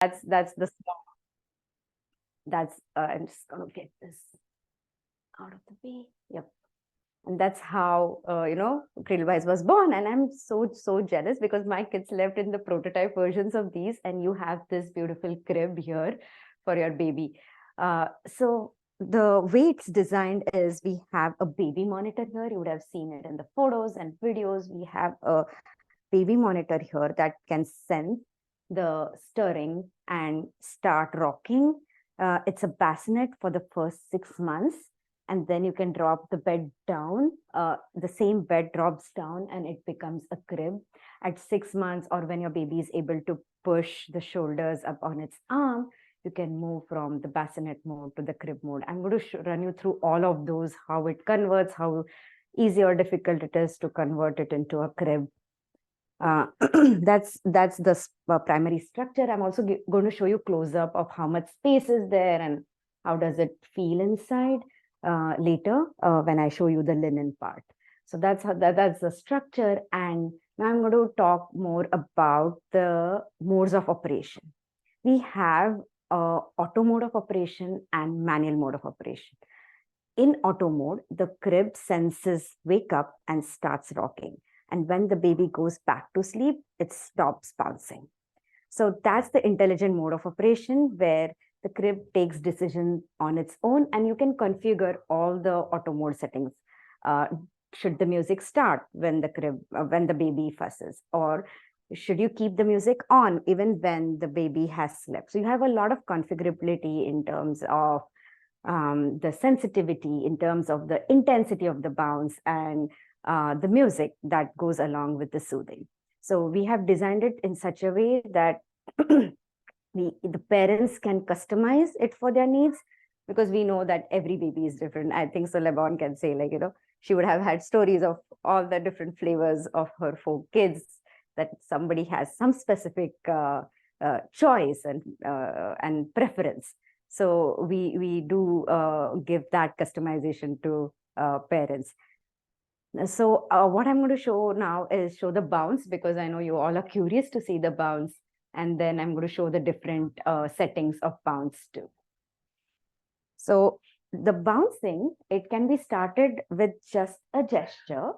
that's the small, that's I'm just gonna get this out of the way. Yep. And that's how Cradlewise was born. And I'm so jealous because my kids lived in the prototype versions of these, and you have this beautiful crib here for your baby. So the way it's designed is we have a baby monitor here. You would have seen it in the photos and videos. We have a baby monitor here that can sense the stirring and start rocking. It's a bassinet for the first 6 months, and then you can drop the bed down. The same bed drops down and it becomes a crib at 6 months, or when your baby is able to push the shoulders up on its arm, you can move from the bassinet mode to the crib mode. I'm going to run you through all of those, how it converts, how easy or difficult it is to convert it into a crib. That's the primary structure. I'm also going to show you close up of how much space is there and how does it feel inside later when I show you the linen part. So that's the structure. And now I'm going to talk more about the modes of operation. We have auto mode of operation and manual mode of operation. In auto mode, the crib senses wake up and starts rocking. And when the baby goes back to sleep, it stops bouncing. So that's the intelligent mode of operation, where the crib takes decision on its own, and you can configure all the auto mode settings. Should the music start when the baby fusses, or should you keep the music on even when the baby has slept? So you have a lot of configurability in terms of the sensitivity, in terms of the intensity of the bounce, and the music that goes along with the soothing. So we have designed it in such a way that the parents can customize it for their needs, because we know that every baby is different. I think so LaBon can say, like, she would have had stories of all the different flavors of her 4 kids, that somebody has some specific choice and preference. So we do give that customization to parents. So what I'm going to show now is show the bounce, because I know you all are curious to see the bounce. And then I'm going to show the different settings of bounce too. So the bouncing, it can be started with just a gesture.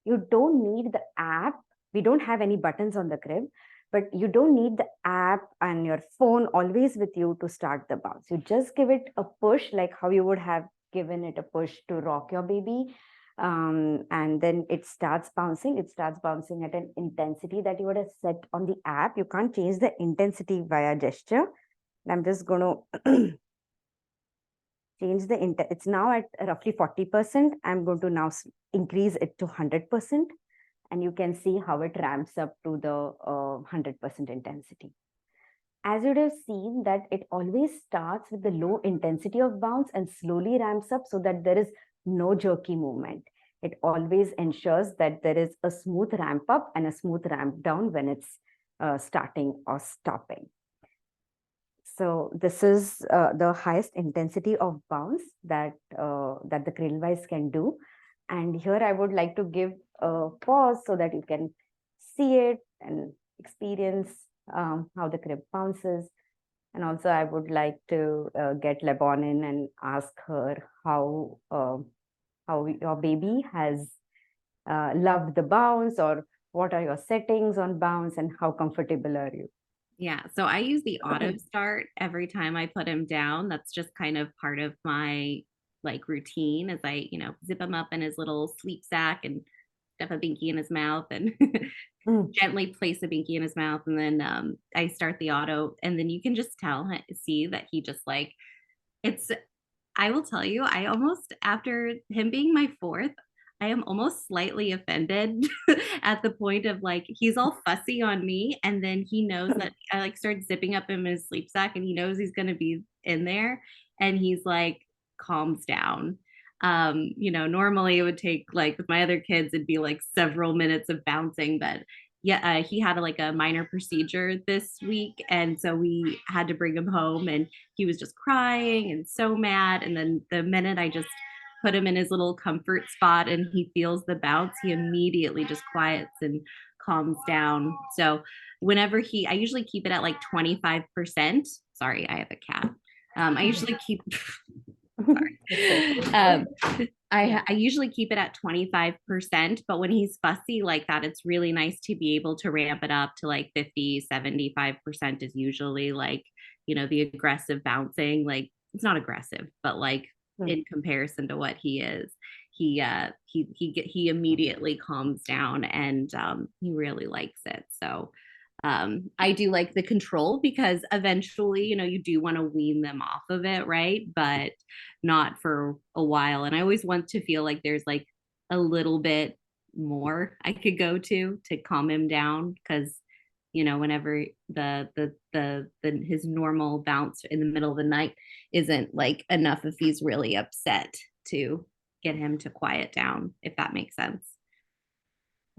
You don't need the app. We don't have any buttons on the crib, but you don't need the app and your phone always with you to start the bounce. You just give it a push, like how you would have given it a push to rock your baby. And then it starts bouncing. It starts bouncing at an intensity that you would have set on the app. You can't change the intensity via gesture. I'm just going to change the it's now at roughly 40%. I'm going to now increase it to 100%. And you can see how it ramps up to the 100% intensity. As you would have seen, that it always starts with the low intensity of bounce and slowly ramps up, so that there is no jerky movement. It always ensures that there is a smooth ramp up and a smooth ramp down when it's starting or stopping. So this is the highest intensity of bounce that the Cradlewise can do. And here I would like to give a pause so that you can see it and experience how the crib bounces. And also I would like to get LaBon in and ask her how your baby has loved the bounce, or what are your settings on bounce, and how comfortable are you? Yeah, so I use the auto start every time I put him down. That's just kind of part of my like routine, as I, zip him up in his little sleep sack and stuff a binky in his mouth and gently place a binky in his mouth. And then I start the auto, and then you can just see that he just like, it's, I will tell you, I almost, after him being my 4th, I am almost slightly offended at the point of like, he's all fussy on me. And then he knows that I like start zipping up in his sleep sack, and he knows he's going to be in there. And he's like, calms down. Normally it would take, like with my other kids, it'd be like several minutes of bouncing, but yeah, he had like a minor procedure this week. And so we had to bring him home, and he was just crying and so mad. And then the minute I just put him in his little comfort spot and he feels the bounce, he immediately just quiets and calms down. So whenever I usually keep it at like 25%. Sorry, I have a cat. I usually keep um, I usually keep it at 25%, but when he's fussy like that, it's really nice to be able to ramp it up to like 50, 75% is usually like, the aggressive bouncing. Like it's not aggressive, but like in comparison to what he is, he immediately calms down, and he really likes it. So I do like the control, because eventually, you do want to wean them off of it, right? But not for a while. And I always want to feel like there's like a little bit more I could go to calm him down, because whenever his normal bounce in the middle of the night isn't like enough if he's really upset to get him to quiet down, if that makes sense.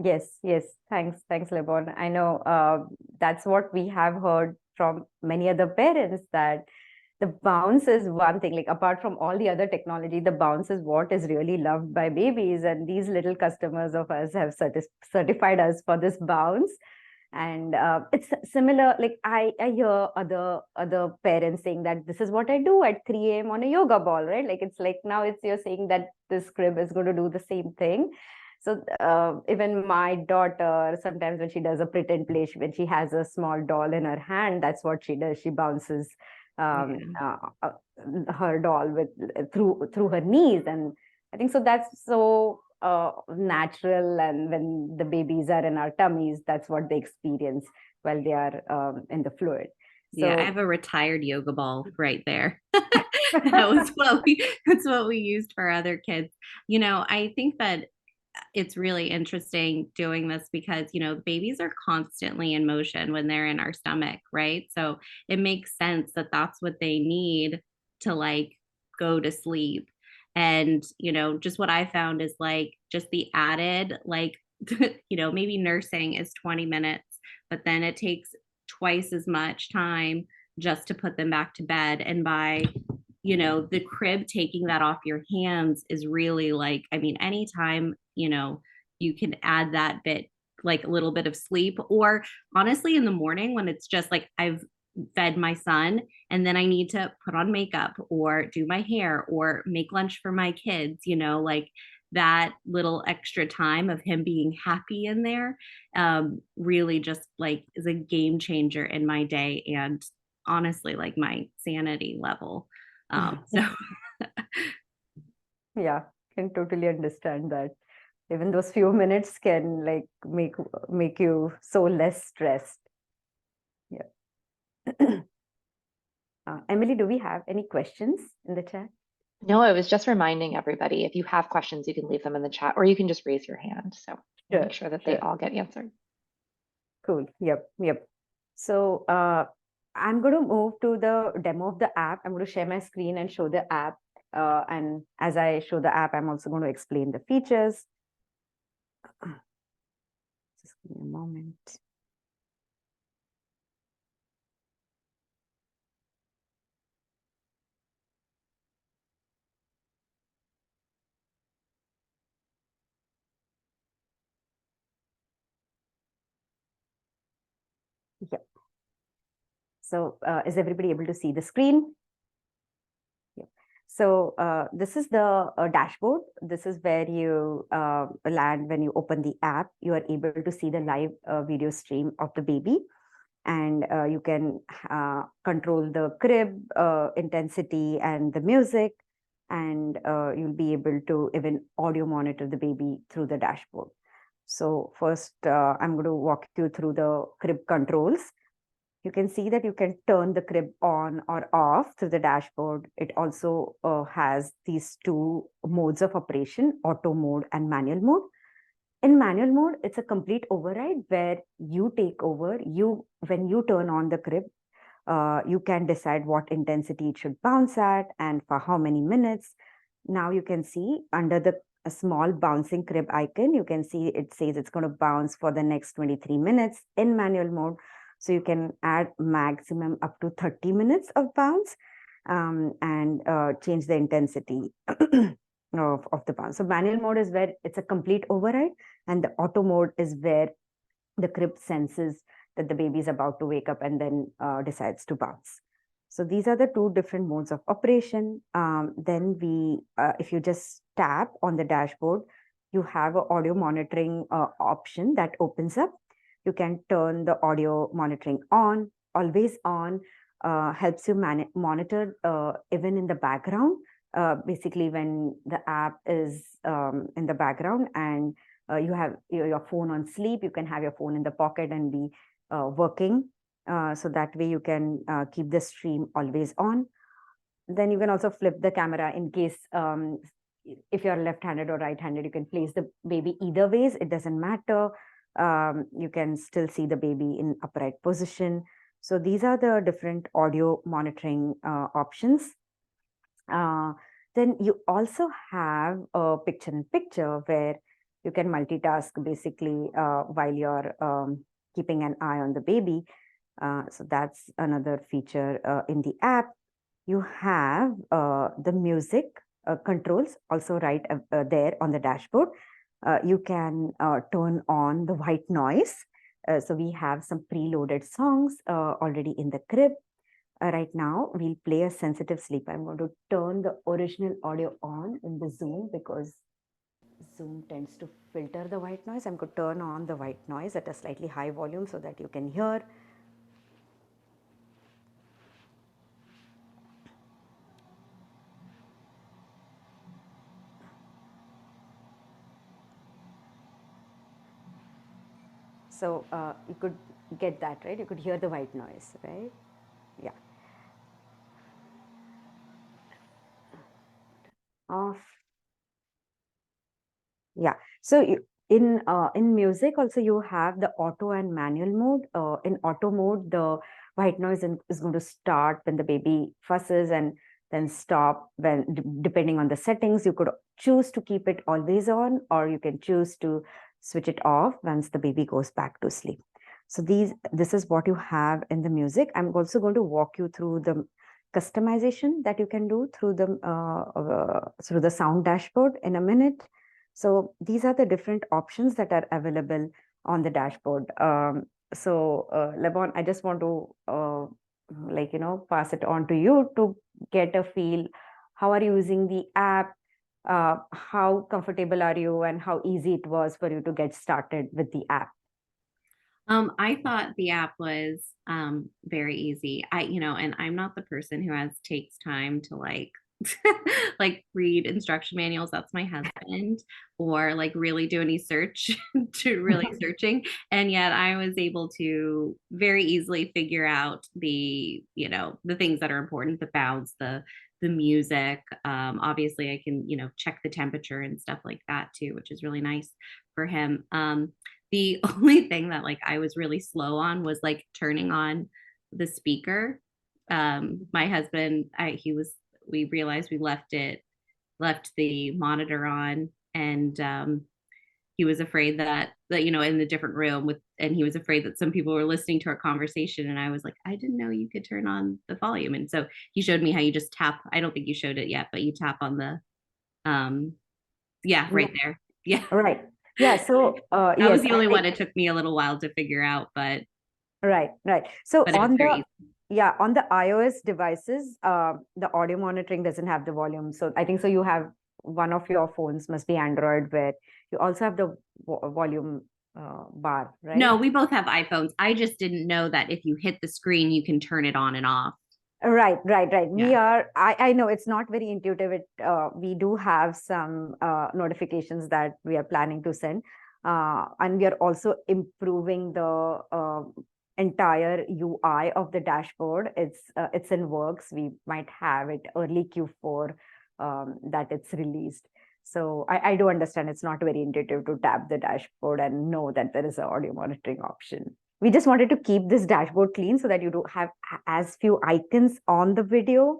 Yes, yes. Thanks, LaBon. I know that's what we have heard from many other parents, that the bounce is one thing. Like apart from all the other technology, the bounce is what is really loved by babies. And these little customers of us have certified us for this bounce. And it's similar. Like I hear other parents saying that this is what I do at 3 a.m. on a yoga ball, right? Like it's like now you're saying that this crib is going to do the same thing. So even my daughter, sometimes when she does a pretend play, when she has a small doll in her hand, that's what she does. She bounces her doll with through her knees, and I think so. That's so natural. And when the babies are in our tummies, that's what they experience while they are in the fluid. So, yeah, I have a retired yoga ball right there. That's what we used for other kids. I think that it's really interesting doing this because, babies are constantly in motion when they're in our stomach, right? So it makes sense that that's what they need to like go to sleep. And, just what I found is like just the added, like, maybe nursing is 20 minutes, but then it takes twice as much time just to put them back to bed. And by the crib taking that off your hands is really like, I mean, anytime, you can add that bit, like a little bit of sleep, or honestly, in the morning when it's just like I've fed my son and then I need to put on makeup or do my hair or make lunch for my kids, like that little extra time of him being happy in there really just like is a game changer in my day, and honestly like my sanity level. So yeah, can totally understand that. Even those few minutes can like make you so less stressed. Yeah. Emily, do we have any questions in the chat? No, I was just reminding everybody, if you have questions, you can leave them in the chat, or you can just raise your hand. So make sure that they all get answered. Cool. Yep. So I'm going to move to the demo of the app. I'm going to share my screen and show the app. And as I show the app, I'm also going to explain the features. Just give me a moment. Yep. So is everybody able to see the screen? Yep. So this is the dashboard. This is where you land when you open the app. You are able to see the live video stream of the baby. And you can control the crib intensity and the music. And you'll be able to even audio monitor the baby through the dashboard. So first, I'm going to walk you through the crib controls. You can see that you can turn the crib on or off through the dashboard. It also has these two modes of operation, auto mode and manual mode. In manual mode, it's a complete override where you take over. When you turn on the crib, you can decide what intensity it should bounce at and for how many minutes. Now you can see under the small bouncing crib icon, you can see it says it's going to bounce for the next 23 minutes in manual mode. So you can add maximum up to 30 minutes of bounce and change the intensity of the bounce. So manual mode is where it's a complete override, and the auto mode is where the crib senses that the baby is about to wake up and then decides to bounce. So these are the two different modes of operation. Then if you just tap on the dashboard, you have an audio monitoring option that opens up. You can turn the audio monitoring on, always on, helps you monitor even in the background. Basically, when the app is in the background and you have your phone on sleep, you can have your phone in the pocket and be working. So that way you can keep the stream always on. Then you can also flip the camera in case if you're left-handed or right-handed, you can place the baby either ways. It doesn't matter. You can still see the baby in upright position. So these are the different audio monitoring options. Then you also have a picture-in-picture where you can multitask basically while you're keeping an eye on the baby. So that's another feature in the app. You have the music controls also right there on the dashboard. You can turn on the white noise. So we have some preloaded songs already in the crib. Right now, we'll play a sensitive sleep. I'm going to turn the original audio on in the Zoom because Zoom tends to filter the white noise. I'm going to turn on the white noise at a slightly high volume so that you can hear. So you could get that, right? You could hear the white noise, right? Yeah. Off. Yeah. So in music also you have the auto and manual mode. In auto mode, the white noise is going to start when the baby fusses and then stop when depending on the settings. You could choose to keep it always on, or you can choose to switch it off once the baby goes back to sleep. So this is what you have in the music. I'm also going to walk you through the customization that you can do through the sound dashboard in a minute. So these are the different options that are available on the dashboard. LaBon, I just want to pass it on to you to get a feel. How are you using the app? How comfortable are you, and how easy it was for you to get started with the app? I thought the app was very easy. And I'm not the person who takes time to like read instruction manuals. That's my husband, or like really do any search to really searching. And yet I was able to very easily figure out the things that are important, the bounds, the music. Obviously I can, check the temperature and stuff like that too, which is really nice for him. The only thing that like I was really slow on was like turning on the speaker. My husband, we realized we left the monitor on, and he was afraid that in the different room and he was afraid that some people were listening to our conversation, and I was like, I didn't know you could turn on the volume. And so he showed me how you just tap. I don't think you showed it yet, but you tap on the right there. Yeah. Right. Yeah. So that yes, was the only one. It took me a little while to figure out, but right. So but on the on the iOS devices, the audio monitoring doesn't have the volume. So I think so you have one of your phones must be Android, where you also have the volume bar, right? No, we both have iPhones. I just didn't know that if you hit the screen, you can turn it on and off. Right. Yeah. I know it's not very intuitive. We do have some notifications that we are planning to send. And we are also improving the entire UI of the dashboard. It's in works. We might have it early Q4 that it's released. So I do understand it's not very intuitive to tap the dashboard and know that there is an audio monitoring option. We just wanted to keep this dashboard clean so that you don't have as few icons on the video,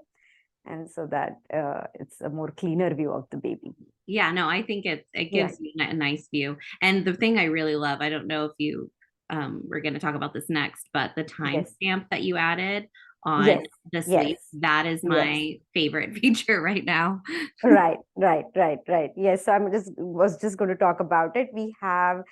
and so that it's a more cleaner view of the baby. Yeah, no, I think it gives you a nice view. And the thing I really love, I don't know if you we're going to talk about this next, but the timestamp that you added on the sleep, that is my favorite feature right now. Right. Yes. So was just going to talk about it. We have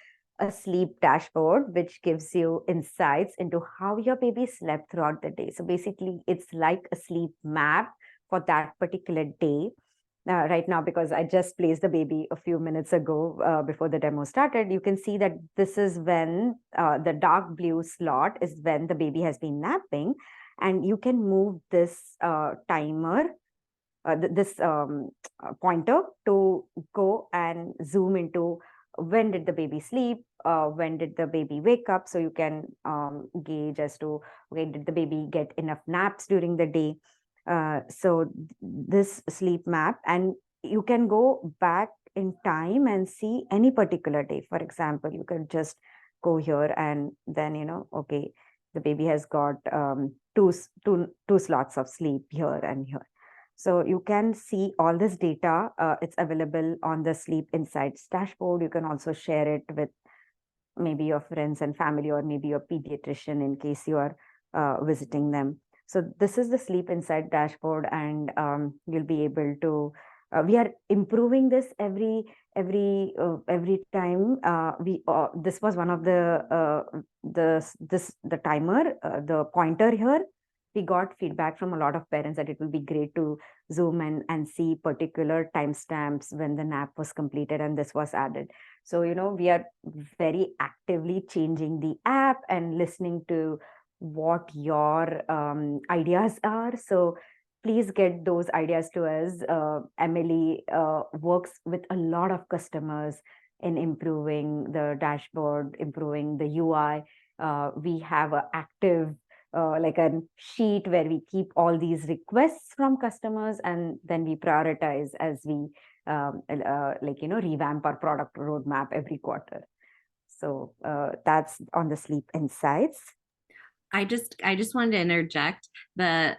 a sleep dashboard, which gives you insights into how your baby slept throughout the day. So basically, it's like a sleep map for that particular day. Right now, because I just placed the baby a few minutes ago before the demo started, you can see that this is when the dark blue slot is when the baby has been napping. And you can move this timer, this pointer to go and zoom into when did the baby sleep, when did the baby wake up. So you can gauge as to, okay, did the baby get enough naps during the day? So this sleep map, and you can go back in time and see any particular day. For example, you can just go here and then, okay, the baby has got two slots of sleep here and here. So you can see all this data. It's available on the Sleep Insights dashboard. You can also share it with maybe your friends and family, or maybe your pediatrician in case you are visiting them. So this is the Sleep Insight dashboard, and you'll be able to. We are improving this every time. This was one of the timer, the pointer here. We got feedback from a lot of parents that it will be great to zoom in and see particular timestamps when the nap was completed, and this was added. So, we are very actively changing the app and listening to what your ideas are. So please get those ideas to us. Emily works with a lot of customers in improving the dashboard, improving the UI. We have an active like a sheet where we keep all these requests from customers, and then we prioritize as we revamp our product roadmap every quarter. So that's on the Sleep Insights. I just wanted to interject the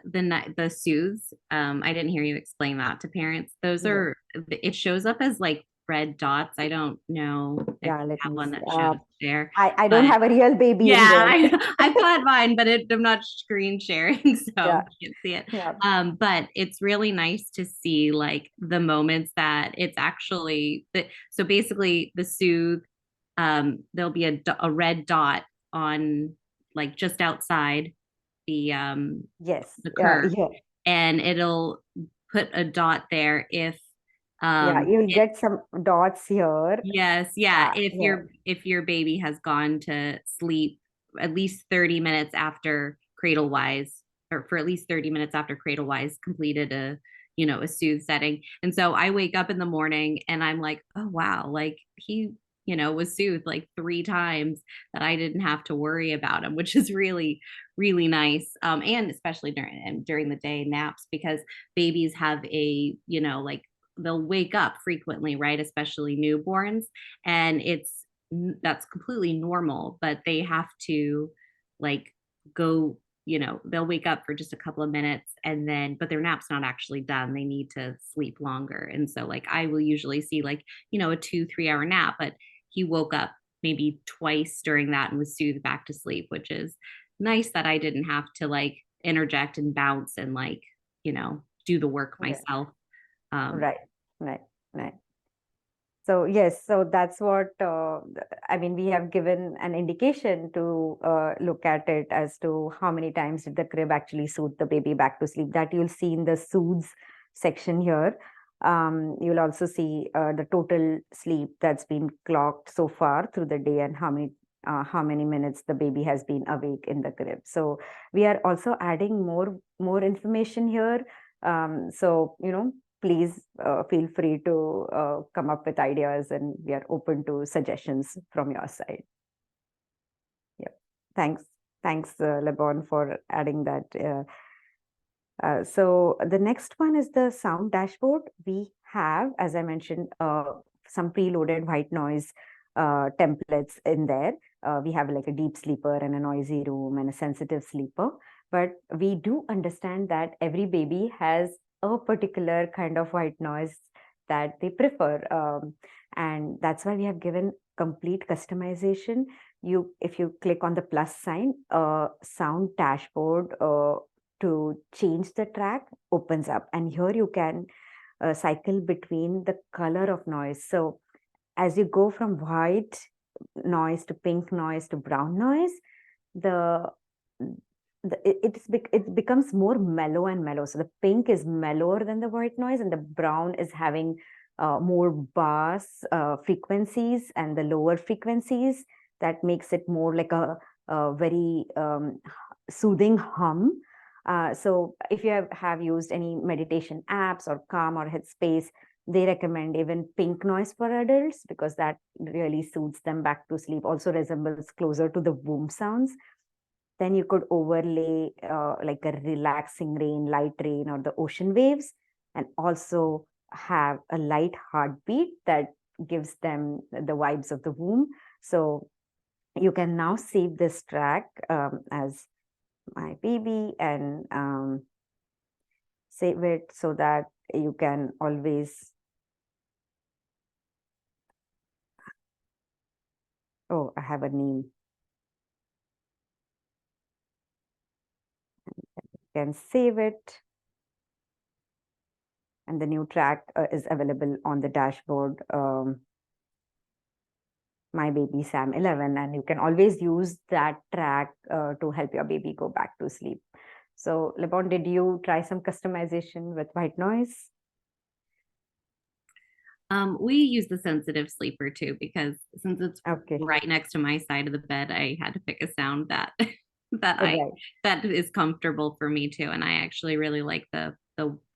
soothes. I didn't hear you explain that to parents. Those are, it shows up as like red dots. I don't know if Yeah, you let have me one see. that shows there. I don't have a real baby in Yeah, there. I've got mine, but I'm not screen sharing, so Yeah. you can't see it. Yeah. But it's really nice to see like the moments that it's actually so basically the soothe, there'll be a red dot on like just outside the Yes. the curve, Yeah. and it'll put a dot there if Yeah, you'll get some dots here. Yes, yeah. If your baby has gone to sleep at least 30 minutes after Cradlewise, or for at least 30 minutes after Cradlewise completed a soothe setting. And so I wake up in the morning and I'm like, oh wow, like he was soothed like 3 times, that I didn't have to worry about him, which is really, really nice. And especially during the day naps, because babies have a like they'll wake up frequently, right? Especially newborns. And that's completely normal, but they have to like go, they'll wake up for just a couple of minutes, and then, but their nap's not actually done. They need to sleep longer. And so like, I will usually see like, a 2-3 hour nap, but he woke up maybe twice during that and was soothed back to sleep, which is nice that I didn't have to like interject and bounce and like, do the work myself. Right. So yes, so that's what we have given an indication to look at it as to how many times did the crib actually soothe the baby back to sleep. That you'll see in the soothes section here. You'll also see the total sleep that's been clocked so far through the day, and how many minutes the baby has been awake in the crib. So we are also adding more information here. So please feel free to come up with ideas, and we are open to suggestions from your side. Yeah, thanks, LaBon, for adding that. So the next one is the sound dashboard. We have, as I mentioned, some preloaded white noise templates in there. We have like a deep sleeper and a noisy room and a sensitive sleeper. But we do understand that every baby has a particular kind of white noise that they prefer. And that's why we have given complete customization. If you click on the plus sign, sound dashboard to change the track opens up, and here you can cycle between the color of noise. So as you go from white noise to pink noise to brown noise, it becomes more mellow and mellow. So the pink is mellower than the white noise, and the brown is having more bass frequencies and the lower frequencies. That makes it more like a very soothing hum. So if you have used any meditation apps or Calm or Headspace, they recommend even pink noise for adults because that really soothes them back to sleep, also resembles closer to the womb sounds. Then you could overlay like a relaxing rain, light rain, or the ocean waves, and also have a light heartbeat that gives them the vibes of the womb. So you can now save this track as my baby and save it so that you can always. Oh, I have a name. Can save it, and the new track is available on the dashboard. My baby Sam 11, and you can always use that track to help your baby go back to sleep. So LaBon, did you try some customization with white noise? We use the sensitive sleeper too, because since it's Okay. right next to my side of the bed, I had to pick a sound that Right. that is comfortable for me too. And I actually really like the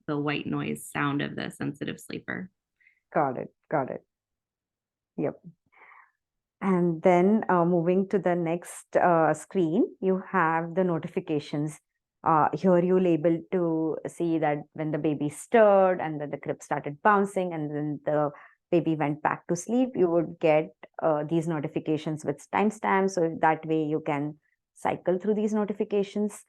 white noise sound of the sensitive sleeper. Got it. Got it. Yep. And then moving to the next screen, you have the notifications. Here you'll able to see that when the baby stirred and then the crib started bouncing and then the baby went back to sleep, you would get these notifications with timestamps. So that way you can cycle through these notifications.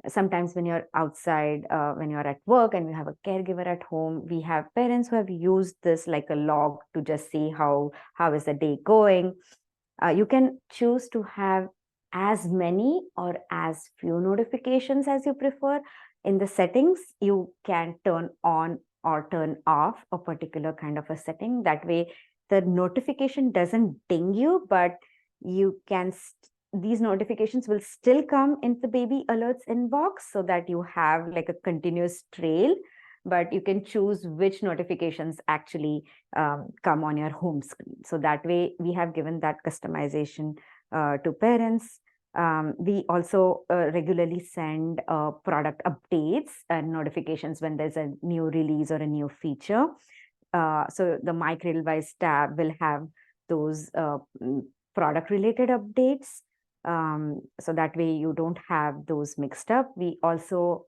Sometimes when you're outside, when you're at work and you have a caregiver at home, we have parents who have used this like a log to just see how is the day going. You can choose to have as many or as few notifications as you prefer. In the settings, you can turn on or turn off a particular kind of a setting. That way, the notification doesn't ding you, but you can, these notifications will still come into the baby alerts inbox so that you have like a continuous trail, but you can choose which notifications actually come on your home screen. So that way we have given that customization to parents. We also regularly send product updates and notifications when there's a new release or a new feature. So the My Cradlewise tab will have those product related updates. So that way you don't have those mixed up. We also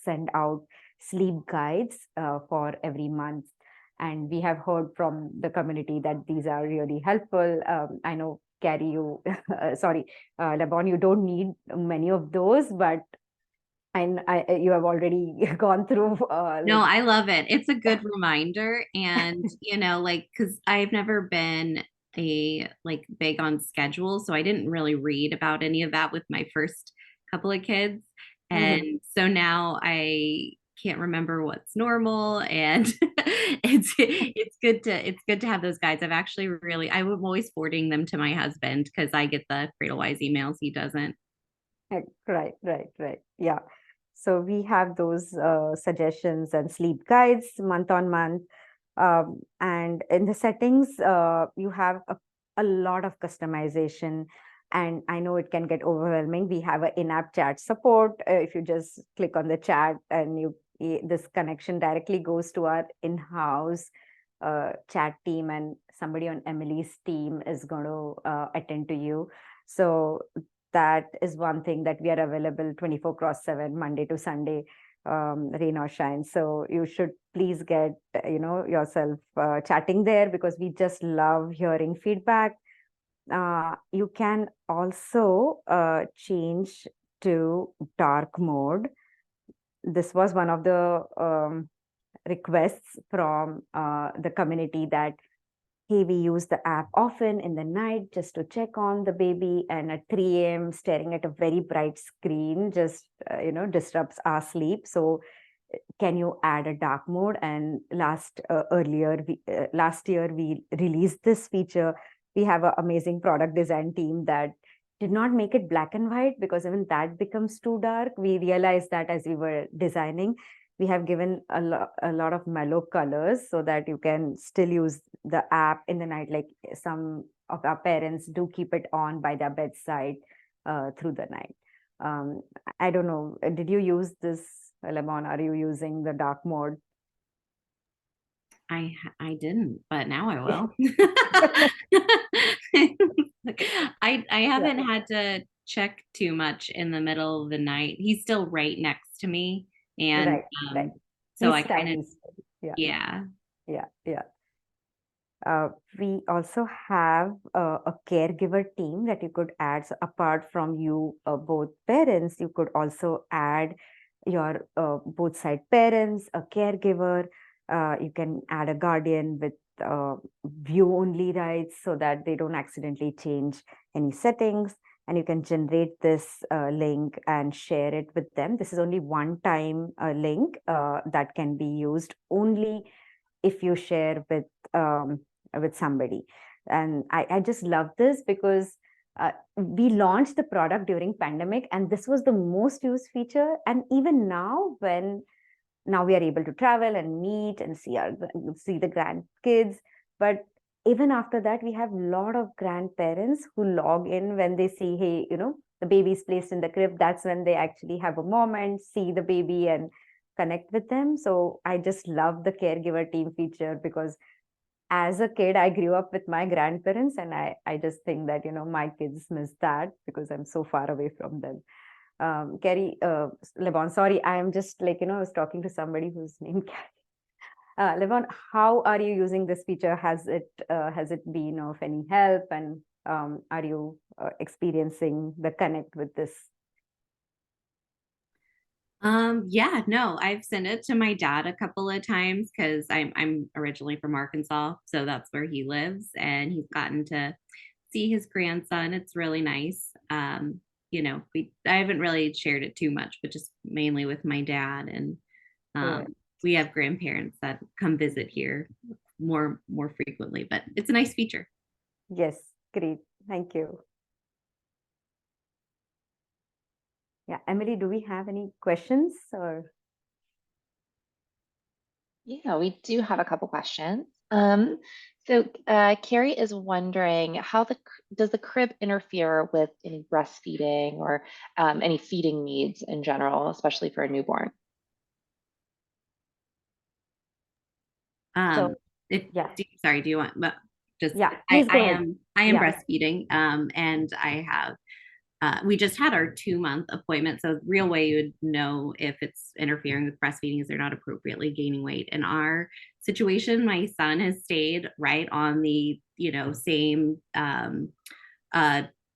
send out sleep guides for every month. And we have heard from the community that these are really helpful. I know, Carrie, you, LaBon, you don't need many of those, but you have already gone through. No, I love it. It's a good reminder. And, like, because I've never been like big on schedules. So I didn't really read about any of that with my first couple of kids. And so now I can't remember what's normal, and it's good to have those guides. I'm always forwarding them to my husband because I get the Cradlewise emails, he doesn't. Right. Yeah. So we have those suggestions and sleep guides month on month. And in the settings, you have a lot of customization. And I know it can get overwhelming. We have an in-app chat support. If you just click on the chat and this connection directly goes to our in-house chat team, and somebody on Emily's team is going to attend to you. So that is one thing, that we are available 24/7, Monday to Sunday, rain or shine. So you should please get yourself chatting there, because we just love hearing feedback. You can also change to dark mode. This was one of the requests from the community, that hey, we use the app often in the night just to check on the baby, and at 3 a.m. staring at a very bright screen just disrupts our sleep. So can you add a dark mode? And last year we released this feature we have an amazing product design team that did not make it black and white, because even that becomes too dark. We realized that as we were designing, we have given a lot of mellow colors so that you can still use the app in the night. Like some of our parents do keep it on by their bedside through the night. I don't know, did you use this, LaBon? Are you using the dark mode? I didn't, but now I will. I haven't had to check too much in the middle of the night. He's still right next to me, and Right. so He's I kind of tiny still. yeah. We also have a caregiver team that you could add. So apart from you, both parents, you could also add your both side parents, a caregiver. You can add a guardian with view only rights so that they don't accidentally change any settings. And you can generate this link and share it with them. This is only one time link that can be used only if you share with somebody. And I just love this because we launched the product during pandemic, and this was the most used feature. And even now, when now we are able to travel and meet and see the grandkids, but even after that, we have a lot of grandparents who log in when they see, hey, the baby's placed in the crib. That's when they actually have a moment, see the baby and connect with them. So I just love the caregiver team feature, because as a kid, I grew up with my grandparents, and I just think that, my kids miss that because I'm so far away from them. Carrie, LaBon, sorry, I am just I was talking to somebody who's named Carrie. LaBon, how are you using this feature? Has it been of any help? And are you experiencing the connect with this? Yeah, no, I've sent it to my dad a couple of times because I'm originally from Arkansas, so that's where he lives, and he's gotten to see his grandson. It's really nice. I haven't really shared it too much, but just mainly with my dad, and we have grandparents that come visit here more frequently, but it's a nice feature. Yes, great. Thank you. Yeah, Emily, do we have any questions or? Yeah, we do have a couple questions. So Carrie is wondering does the crib interfere with any breastfeeding or any feeding needs in general, especially for a newborn? Sorry, do you want, just, please go ahead. I am breastfeeding, and I have, we just had our 2-month appointment. So the real way you would know if it's interfering with breastfeeding is they're not appropriately gaining weight. In our situation, my son has stayed right on the, same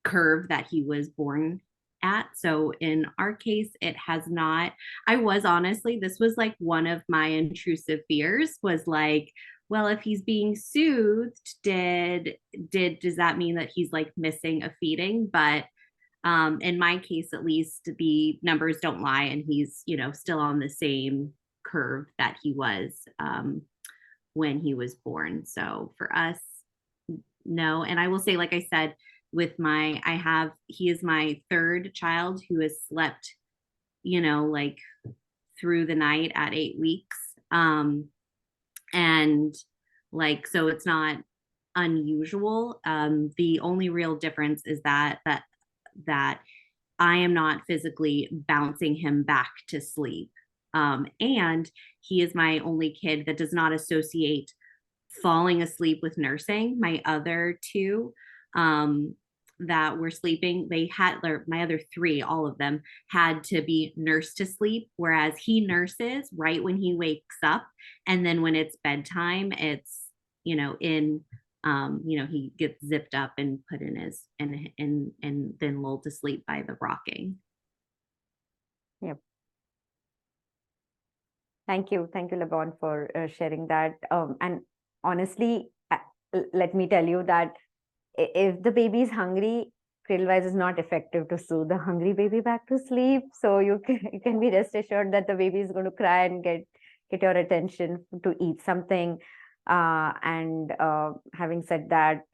curve that he was born at. So in our case, it has not. I was honestly, this was like one of my intrusive fears, was like, well, if he's being soothed, does that mean that he's like missing a feeding? But in my case, at least, the numbers don't lie, and he's, still on the same curve that he was when he was born. So for us, no. And I will say, like I said, he is my third child who has slept, like through the night at 8 weeks. And like, so it's not unusual. The only real difference is that I am not physically bouncing him back to sleep. And he is my only kid that does not associate falling asleep with nursing. My other two that were sleeping, my other three, all of them had to be nursed to sleep, whereas he nurses right when he wakes up. And then when it's bedtime, it's, he gets zipped up and put in his and then lulled to sleep by the rocking. Yep. Thank you, LaBon, for sharing that. And honestly, let me tell you that if the baby is hungry, Cradlewise is not effective to soothe the hungry baby back to sleep. So you can be rest assured that the baby is going to cry and get your attention to eat something. And having said that,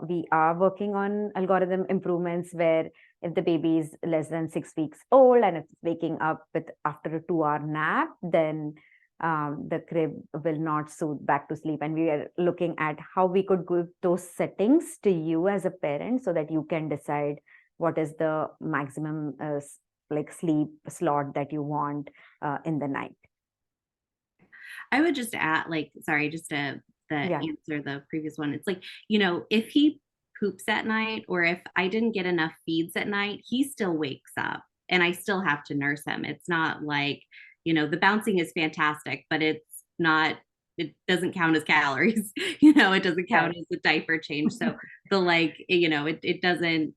we are working on algorithm improvements where if the baby is less than 6 weeks old and it's waking up with after a 2-hour nap, then the crib will not soothe back to sleep. And we are looking at how we could give those settings to you as a parent so that you can decide what is the maximum like sleep slot that you want in the night. I would just add, like, sorry, just to Yeah. answer the previous one. It's like, you know, if he poops at night or if I didn't get enough feeds at night, he still wakes up and I still have to nurse him. It's not like, you know, the bouncing is fantastic, but it's not, it doesn't count as calories. You know, it doesn't count as a diaper change. So the like, you know, it doesn't,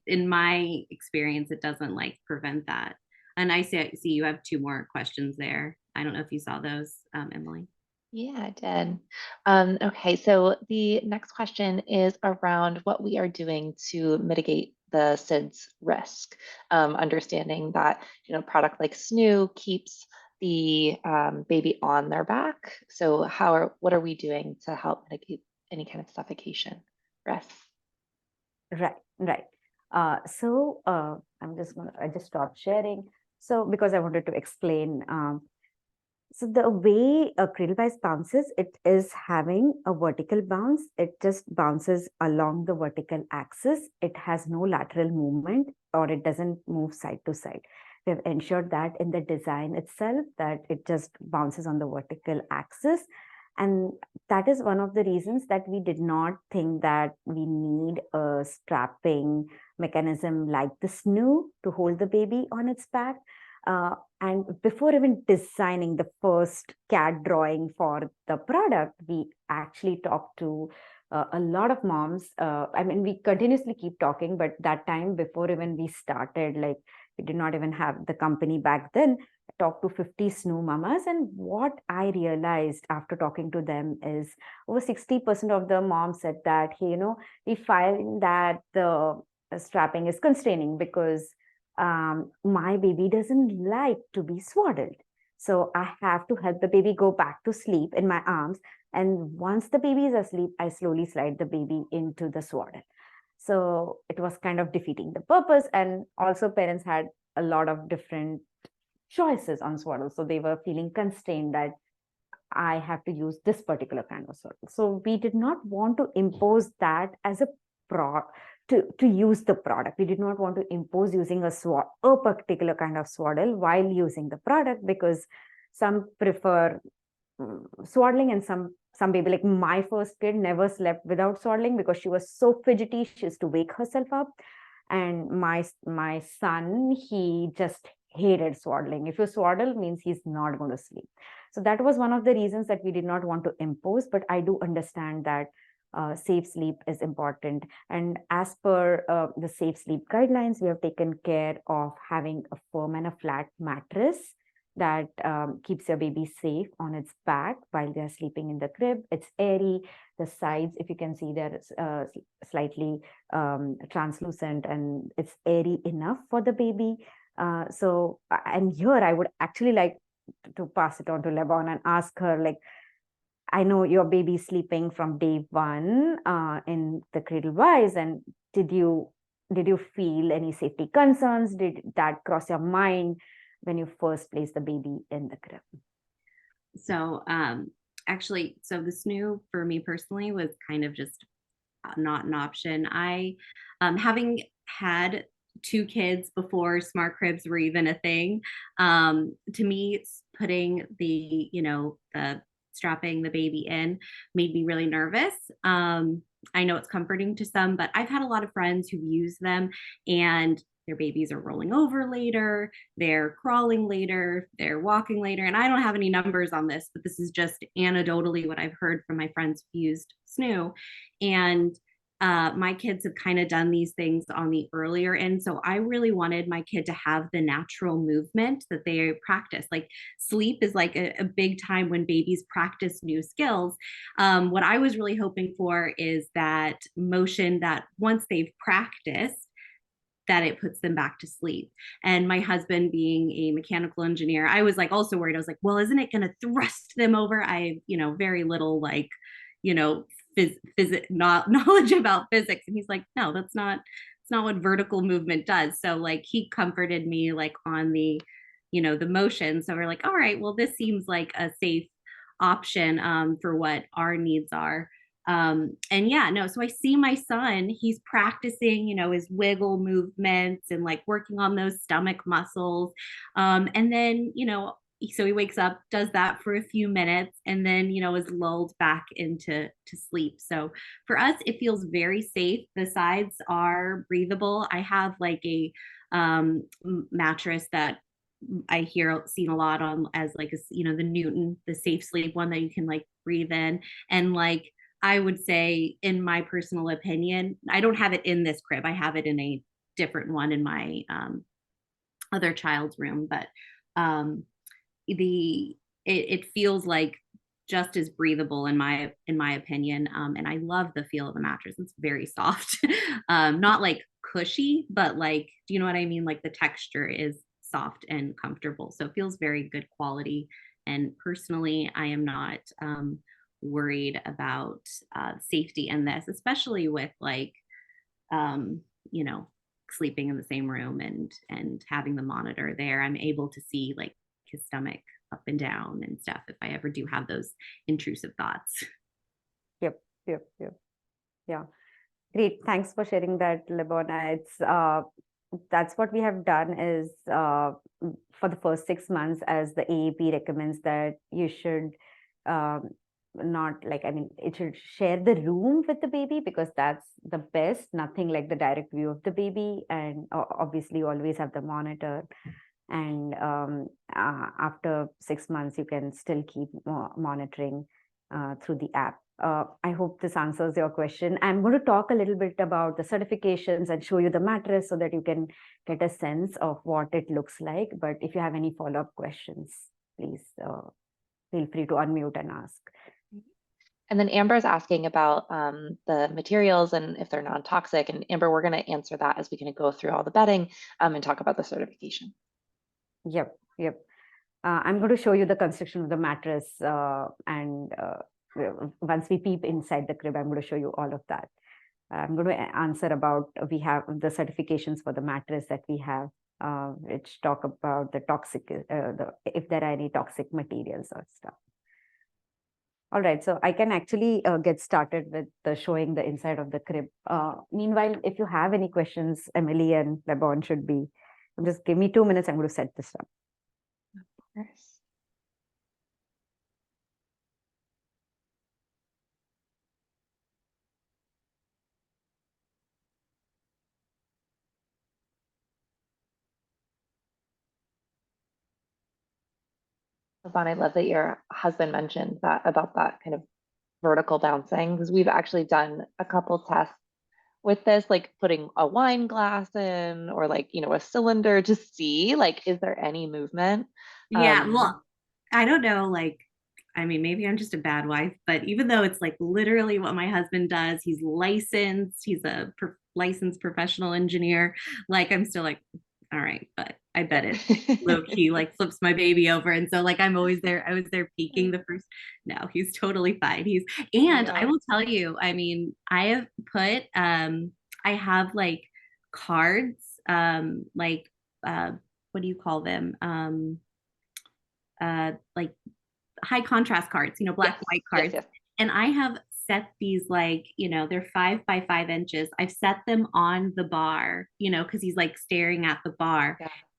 in my experience, it doesn't like prevent that. And I see you have 2 more questions there. I don't know if you saw those, Emily. Yeah, I did. Okay, so the next question is around what we are doing to mitigate the SIDS risk. Understanding that, you know, product like SNU keeps the baby on their back. So what are we doing to help mitigate any kind of suffocation risk? Right. I just stopped sharing. So because I wanted to explain, so the way a Cradlewise bounces, it is having a vertical bounce. It just bounces along the vertical axis. It has no lateral movement or it doesn't move side to side. We have ensured that in the design itself that it just bounces on the vertical axis. And that is one of the reasons that we did not think that we need a strapping mechanism like the SNU to hold the baby on its back. And before even designing the first CAD drawing for the product, we actually talked to a lot of moms. I mean, we continuously keep talking, but that time before even we started, like we did not even have the company back then, I talked to 50 SNU mamas. And what I realized after talking to them is over 60% of the moms said that, hey, you know, we find that the strapping is constraining because my baby doesn't like to be swaddled. So I have to help the baby go back to sleep in my arms. And once the baby is asleep, I slowly slide the baby into the swaddle. So it was kind of defeating the purpose. And also parents had a lot of different choices on swaddle. So they were feeling constrained that I have to use this particular kind of swaddle. So we did not want to impose that as a to use the product. We did not want to impose using a particular kind of swaddle while using the product because some prefer swaddling and some baby, like my first kid never slept without swaddling because she was so fidgety, she used to wake herself up. And my son, he just hated swaddling. If you swaddle means he's not going to sleep. So that was one of the reasons that we did not want to impose, but I do understand that safe sleep is important. And as per the safe sleep guidelines, we have taken care of having a firm and a flat mattress that keeps your baby safe on its back while they're sleeping in the crib. It's airy. The sides, if you can see, they're slightly translucent and it's airy enough for the baby. And here I would actually like to pass it on to LaBon and ask her, like, I know your baby's sleeping from day one in the Cradlewise, and did you feel any safety concerns? Did that cross your mind when you first placed the baby in the crib? So actually, so the SNU for me personally was kind of just not an option. I, having had 2 kids before smart cribs were even a thing, to me, putting the, you know, the strapping the baby in made me really nervous. I know it's comforting to some, but I've had a lot of friends who've used them and their babies are rolling over later, they're crawling later, they're walking later. And I don't have any numbers on this, but this is just anecdotally what I've heard from my friends who used SNU. And my kids have kind of done these things on the earlier end. So I really wanted my kid to have the natural movement that they practice. Like sleep is like a big time when babies practice new skills. What I was really hoping for is that motion that once they've practiced, that it puts them back to sleep. And my husband being a mechanical engineer, I was like also worried. I was like, well, isn't it going to thrust them over? I, very little like, knowledge about physics. And he's like, no, it's not what vertical movement does. So like he comforted me like on the, the motion. So we're like, all right, well, this seems like a safe option for what our needs are. And yeah, no, so I see my son, he's practicing, his wiggle movements and like working on those stomach muscles. And then, so he wakes up, does that for a few minutes, and then, is lulled back into sleep. So for us, it feels very safe. The sides are breathable. I have like a mattress that I seen a lot on as like the Newton, the safe sleep one that you can like breathe in. And like I would say, in my personal opinion, I don't have it in this crib. I have it in a different one in my other child's room, but it feels like just as breathable in my opinion. And I love the feel of the mattress. It's very soft, not like cushy, but like, do you know what I mean? Like the texture is soft and comfortable. So it feels very good quality. And personally, I am not worried about safety in this, especially with like, sleeping in the same room and having the monitor there. I'm able to see like his stomach up and down and stuff if I ever do have those intrusive thoughts. Yep. Yeah. Great. Thanks for sharing that, LaBon. That's what we have done is for the first 6 months, as the AAP recommends, that you should not like, it should share the room with the baby, because that's the best. Nothing like the direct view of the baby, and obviously always have the monitor. And after 6 months, you can still keep monitoring through the app. I hope this answers your question. I'm going to talk a little bit about the certifications and show you the mattress so that you can get a sense of what it looks like. But if you have any follow-up questions, please feel free to unmute and ask. And then Amber's asking about the materials and if they're non-toxic. And Amber, we're going to answer that as we kind of go through all the bedding and talk about the certification. Yep. I'm going to show you the construction of the mattress, and once we peep inside the crib, I'm going to show you all of that. I'm going to answer about, we have the certifications for the mattress that we have, which talk about the toxic, if there are any toxic materials or stuff. All right, so I can actually get started with showing the inside of the crib. Meanwhile, if you have any questions, Emily and LaBon should be, just give me 2 minutes, I'm going to set this up. Of course. LaBon, I love that your husband mentioned that about that kind of vertical bouncing, because we've actually done a couple tests with this, like putting a wine glass in or like, a cylinder to see, like, is there any movement? Yeah, well, I don't know, like, maybe I'm just a bad wife, but even though it's like literally what my husband does, he's licensed, he's a licensed professional engineer, like I'm still like, all right, but I bet it low key like flips my baby over. And so like I'm always there. I was there peeking the first. No, he's totally fine. I will tell you, I have put I have like cards, like what do you call them? Like high contrast cards, black and white cards. Yes. And I have set these like, they're 5 by 5 inches. I've set them on the bar, because he's like staring at the bar,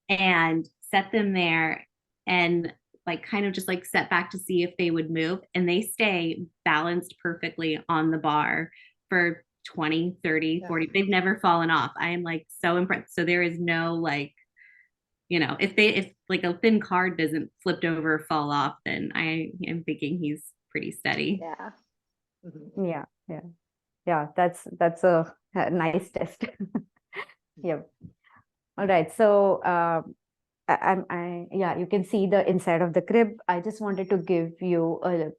and set them there and like kind of just like set back to see if they would move. And they stay balanced perfectly on the bar for 20, 30, 40. They've never fallen off. I am like so impressed. So there is no like, if like a thin card doesn't flipped over or fall off, then I am thinking he's pretty steady. Yeah. Mm-hmm. Yeah. That's a nice test. Yep. All right. So you can see the inside of the crib. I just wanted to give you a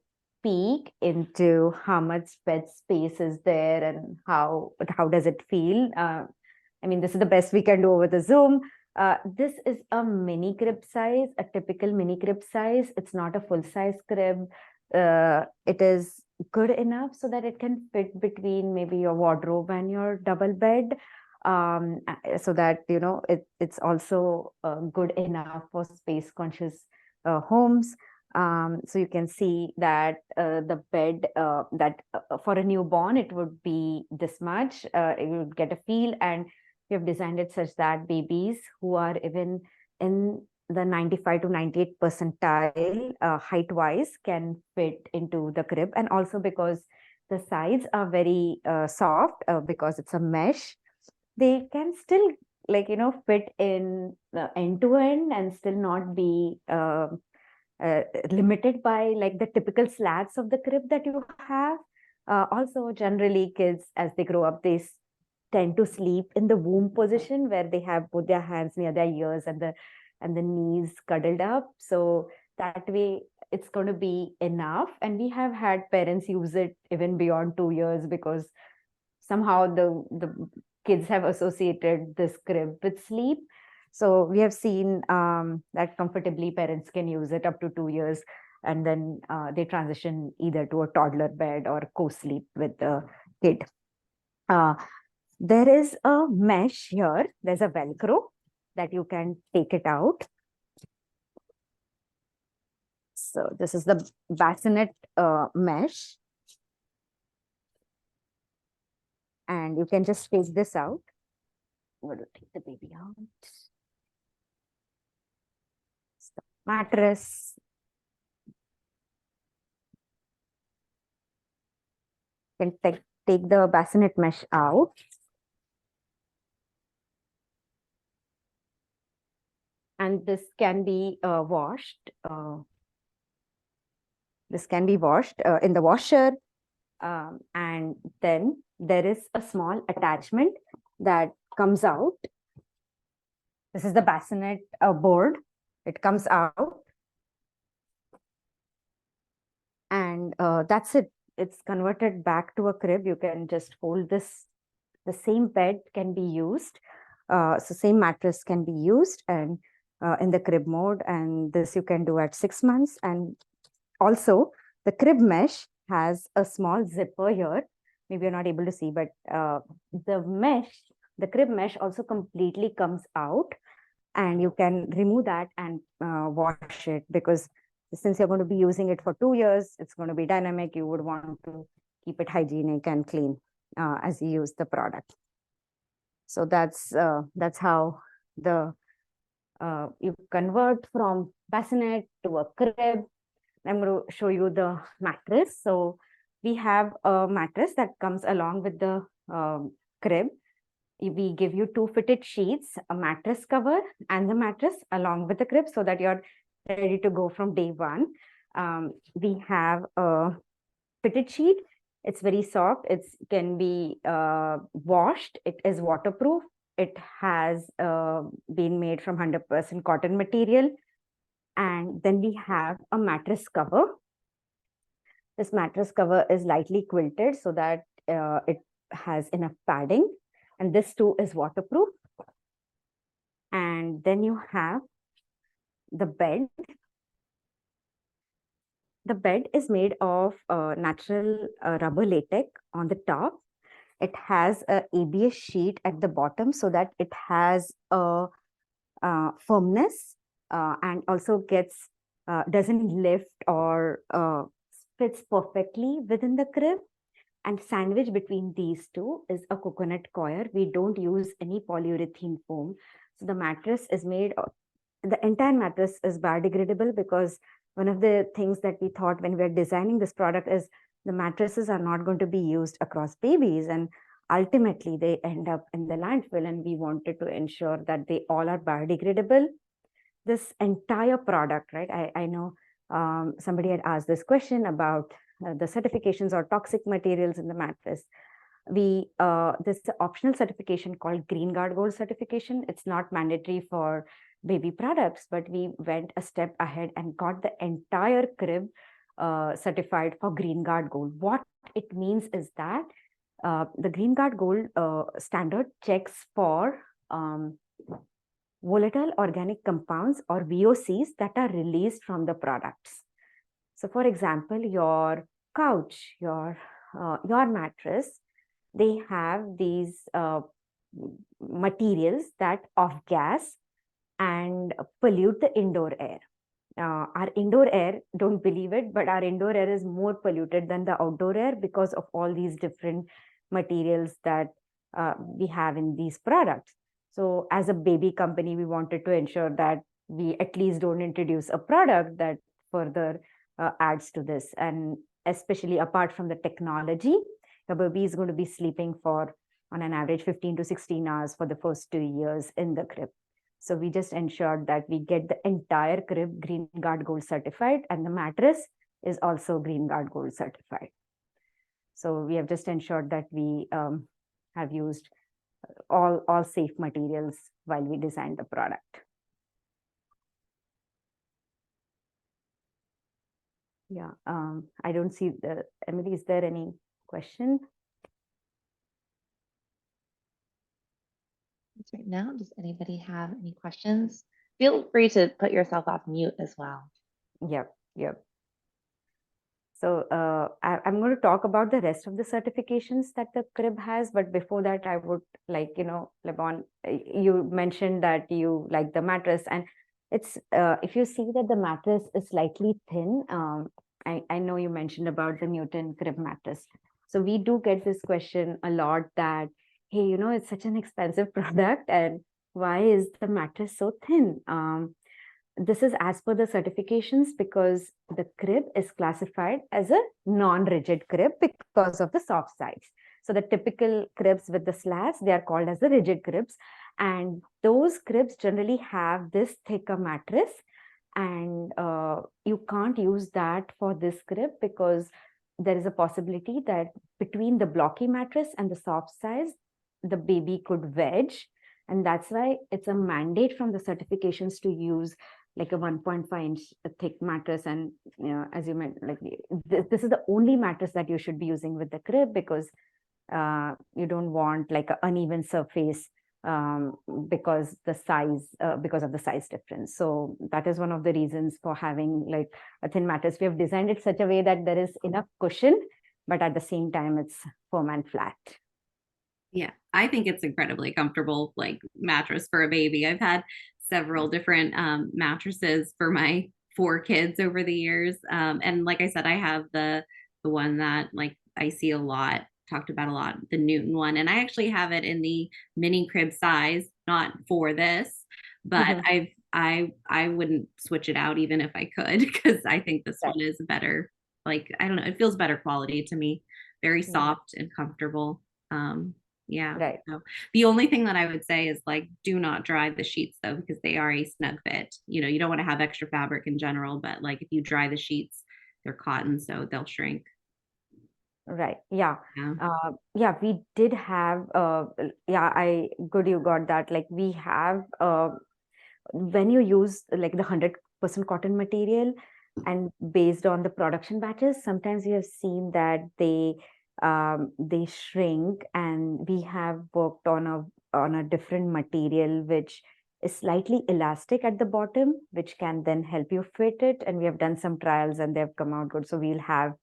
peek into how much bed space is there and how does it feel. I mean, this is the best we can do over the Zoom. This is a mini crib size, a typical mini crib size. It's not a full size crib. It is good enough so that it can fit between maybe your wardrobe and your double bed. So that, it's also good enough for space conscious homes. So you can see that the bed that for a newborn, it would be this much. You would get a feel, and we have designed it such that babies who are even in the 95 to 98 percentile height wise can fit into the crib. And also because the sides are very soft, because it's a mesh, they can still fit in end to end and still not be limited by like the typical slats of the crib that you have. Also, generally kids as they grow up, they tend to sleep in the womb position where they have both their hands near their ears and the knees cuddled up. So that way it's going to be enough. And we have had parents use it even beyond 2 years, because somehow the kids have associated this crib with sleep. So we have seen that comfortably parents can use it up to 2 years, and then they transition either to a toddler bed or co-sleep with the kid. There is a mesh here. There's a Velcro that you can take it out. So this is the bassinet mesh. And you can just take this out. I'm going to take the baby out. The mattress. You can take the bassinet mesh out. And this can be washed. This can be washed in the washer. And then there is a small attachment that comes out. This is the bassinet board. It comes out. And that's it. It's converted back to a crib. You can just fold this. The same bed can be used. So same mattress can be used and in the crib mode. And this you can do at 6 months. And also the crib mesh has a small zipper here. Maybe you're not able to see, but the crib mesh also completely comes out, and you can remove that and wash it, because since you're going to be using it for 2 years, it's going to be dynamic. You would want to keep it hygienic and clean as you use the product. So that's how you convert from bassinet to a crib. I'm going to show you the mattress. So we have a mattress that comes along with the crib. We give you 2 fitted sheets, a mattress cover and the mattress along with the crib, so that you're ready to go from day one. We have a fitted sheet. It's very soft. It can be washed. It is waterproof. It has been made from 100% cotton material. And then we have a mattress cover. This mattress cover is lightly quilted so that it has enough padding. And this too is waterproof. And then you have the bed. The bed is made of natural rubber latex on the top. It has a ABS sheet at the bottom so that it has a firmness and also doesn't lift or fits perfectly within the crib. And sandwich between these two is a coconut coir. We don't use any polyurethane foam. So the mattress is made, the entire mattress is biodegradable, because one of the things that we thought when we were designing this product is the mattresses are not going to be used across babies, and ultimately they end up in the landfill, and we wanted to ensure that they all are biodegradable. This entire product, right? I know somebody had asked this question about the certifications or toxic materials in the mattress. This optional certification called Green Guard Gold certification. It's not mandatory for baby products, but we went a step ahead and got the entire crib certified for Green Guard Gold. What it means is that The Green Guard Gold standard checks for volatile organic compounds or VOCs that are released from the products. So for example, your couch, your mattress, they have these materials that off gas and pollute the indoor air. Our indoor air, don't believe it, but our indoor air is more polluted than the outdoor air because of all these different materials that we have in these products. So as a baby company, we wanted to ensure that we at least don't introduce a product that further adds to this. And especially apart from the technology, the baby is going to be sleeping for, on an average, 15 to 16 hours for the first 2 years in the crib. So we just ensured that we get the entire crib Green Guard Gold certified, and the mattress is also Green Guard Gold certified. So we have just ensured that we have used all safe materials while we designed the product. Yeah, I don't see the, Emily, is there any question? Right now, does anybody have any questions? Feel free to put yourself off mute as well. Yep. So I'm going to talk about the rest of the certifications that the crib has. But before that, I would like, LaBon, you mentioned that you like the mattress, and it's if you see that the mattress is slightly thin, I know you mentioned about the Newton crib mattress. So we do get this question a lot that, hey, it's such an expensive product, and why is the mattress so thin? This is as per the certifications because the crib is classified as a non-rigid crib because of the soft sides. So the typical cribs with the slats, they are called as the rigid cribs. And those cribs generally have this thicker mattress. And you can't use that for this crib because there is a possibility that between the blocky mattress and the soft sides, the baby could wedge. And that's why it's a mandate from the certifications to use like a 1.5-inch thick mattress. And as you meant, like this is the only mattress that you should be using with the crib, because you don't want like an uneven surface because of the size difference. So that is one of the reasons for having like a thin mattress. We have designed it such a way that there is enough cushion, but at the same time it's firm and flat. Yeah, I think it's incredibly comfortable, like mattress for a baby. I've had several different mattresses for my 4 kids over the years. And like I said, I have the one that like I see a lot, talked about a lot, the Newton one. And I actually have it in the mini crib size, not for this, but I wouldn't switch it out even if I could, because I think this one is better. Like, I don't know, it feels better quality to me, very soft and comfortable. Yeah. Right. So the only thing that I would say is like, do not dry the sheets though, because they are a snug fit. You don't want to have extra fabric in general, but like if you dry the sheets, they're cotton, so they'll shrink. Right. Yeah. Yeah. We did have, good you got that. Like we have, when you use like the 100% cotton material and based on the production batches, sometimes we have seen that they shrink, and we have worked on a different material which is slightly elastic at the bottom, which can then help you fit it. And we have done some trials and they've come out good. So we'll have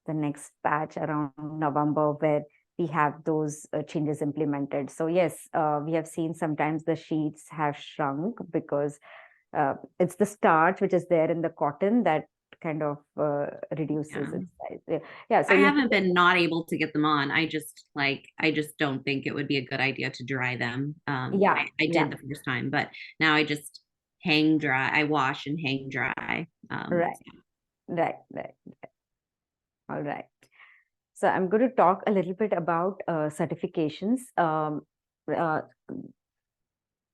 the next batch around November where we have those changes implemented. So yes, we have seen sometimes the sheets have shrunk because it's the starch which is there in the cotton that kind of reduces its size. Yeah. So I haven't been not able to get them on. I just don't think it would be a good idea to dry them. I did the first time, but now I just hang dry. I wash and hang dry. Right. All right. So I'm going to talk a little bit about certifications.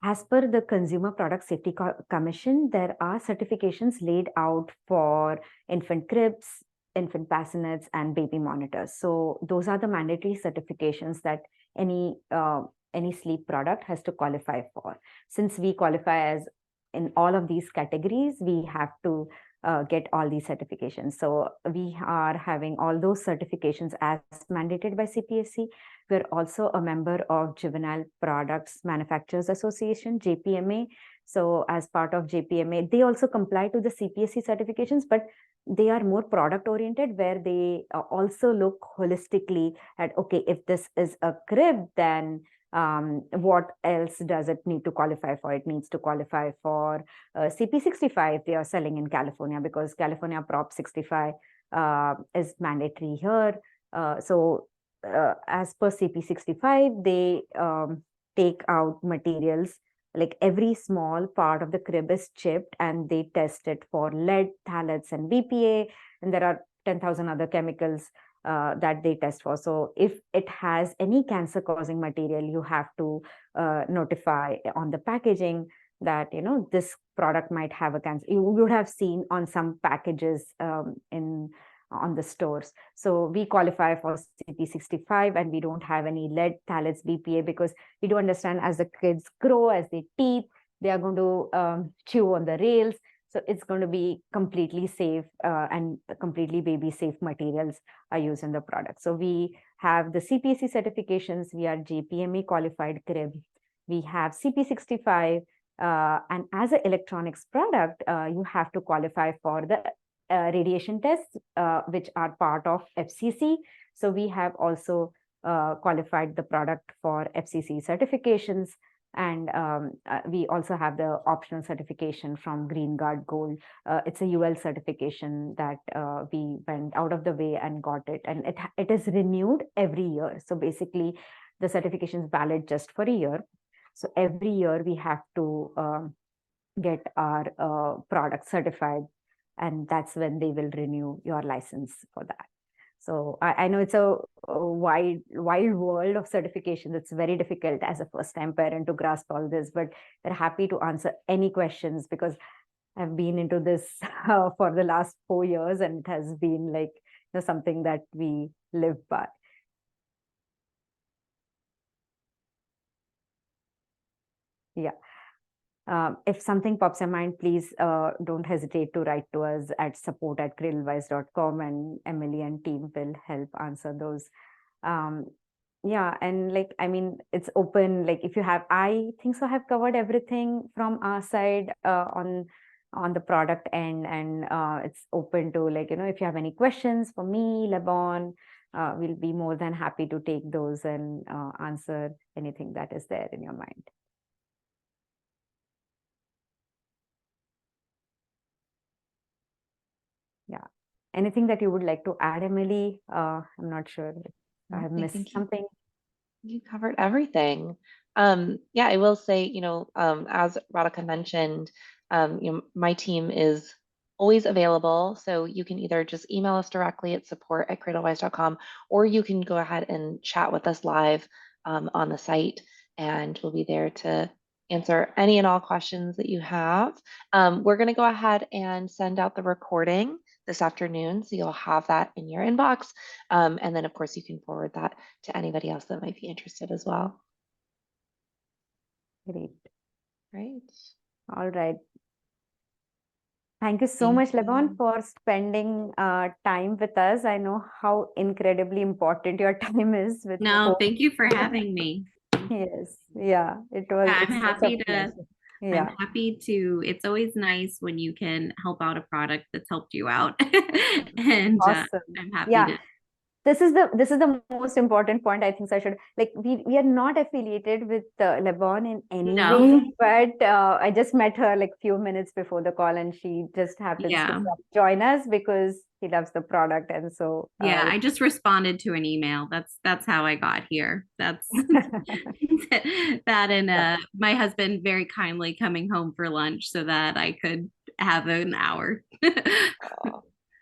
As per the Consumer Product Safety Commission, there are certifications laid out for infant cribs, infant bassinets, and baby monitors. So those are the mandatory certifications that any sleep product has to qualify for. Since we qualify as in all of these categories, we have to get all these certifications. So we are having all those certifications as mandated by CPSC. We're also a member of Juvenile Products Manufacturers Association, JPMA. So as part of JPMA, they also comply to the CPSC certifications, but they are more product oriented, where they also look holistically at, okay, if this is a crib, then what else does it need to qualify for? It needs to qualify for CP65 they are selling in California, because California Prop 65 is mandatory here. As per CP65, they take out materials, like every small part of the crib is chipped, and they test it for lead, phthalates, and BPA. And there are 10,000 other chemicals that they test for. So if it has any cancer causing material, you have to notify on the packaging that, this product might have a cancer. You would have seen on some packages on the stores. So we qualify for CP65, and we don't have any lead, phthalates, BPA, because we do understand as the kids grow, as they teeth, they are going to chew on the rails. So it's going to be completely safe, and completely baby safe materials are used in the product. So we have the CPSC certifications. We are JPMA qualified crib. We have CP65. And as an electronics product, you have to qualify for the radiation tests, which are part of FCC. So we have also qualified the product for FCC certifications. And we also have the optional certification from Green Guard Gold. It's a UL certification that we went out of the way and got it. And it is renewed every year. So basically, the certification is valid just for a year. So every year we have to get our product certified, and that's when they will renew your license for that. So I know it's a wide world of certifications. It's very difficult as a first-time parent to grasp all this, but we're happy to answer any questions, because I've been into this for the last 4 years, and it has been like something that we live by. Yeah. If something pops in mind, please don't hesitate to write to us at support@cradlewise.com, and Emily and team will help answer those. Yeah, and it's open. Like, if you have, I think so, have covered everything from our side on the product end, and it's open to, if you have any questions for me, LaBon, we'll be more than happy to take those and answer anything that is there in your mind. Yeah. Anything that you would like to add, Emily? I'm not sure if I have missed something. You covered everything. Yeah, I will say, as Radhika mentioned, my team is always available. So you can either just email us directly at support@cradlewise.com, or you can go ahead and chat with us live on the site, and we'll be there to answer any and all questions that you have. We're going to go ahead and send out the recording this afternoon, so you'll have that in your inbox. And then, of course, you can forward that to anybody else that might be interested as well. Great. Right. All right. Thank you so much, LaBon, for spending time with us. I know how incredibly important your time is. No, thank you for having me. Yes. Yeah, it was. I'm happy to. Yeah. I'm happy to. It's always nice when you can help out a product that's helped you out. And awesome. I'm happy to. This is the most important point. I think so I should, we are not affiliated with LaBon in any way, but I just met her like few minutes before the call, and she just happens to join us because he loves the product. And so I just responded to an email. That's how I got here. That's that, and my husband very kindly coming home for lunch so that I could have an hour.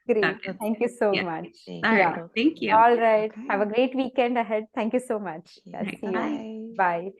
Great. Okay. Thank you so much. All right. Thank you. All right. Okay. Have a great weekend ahead. Thank you so much. Right. See you. Bye.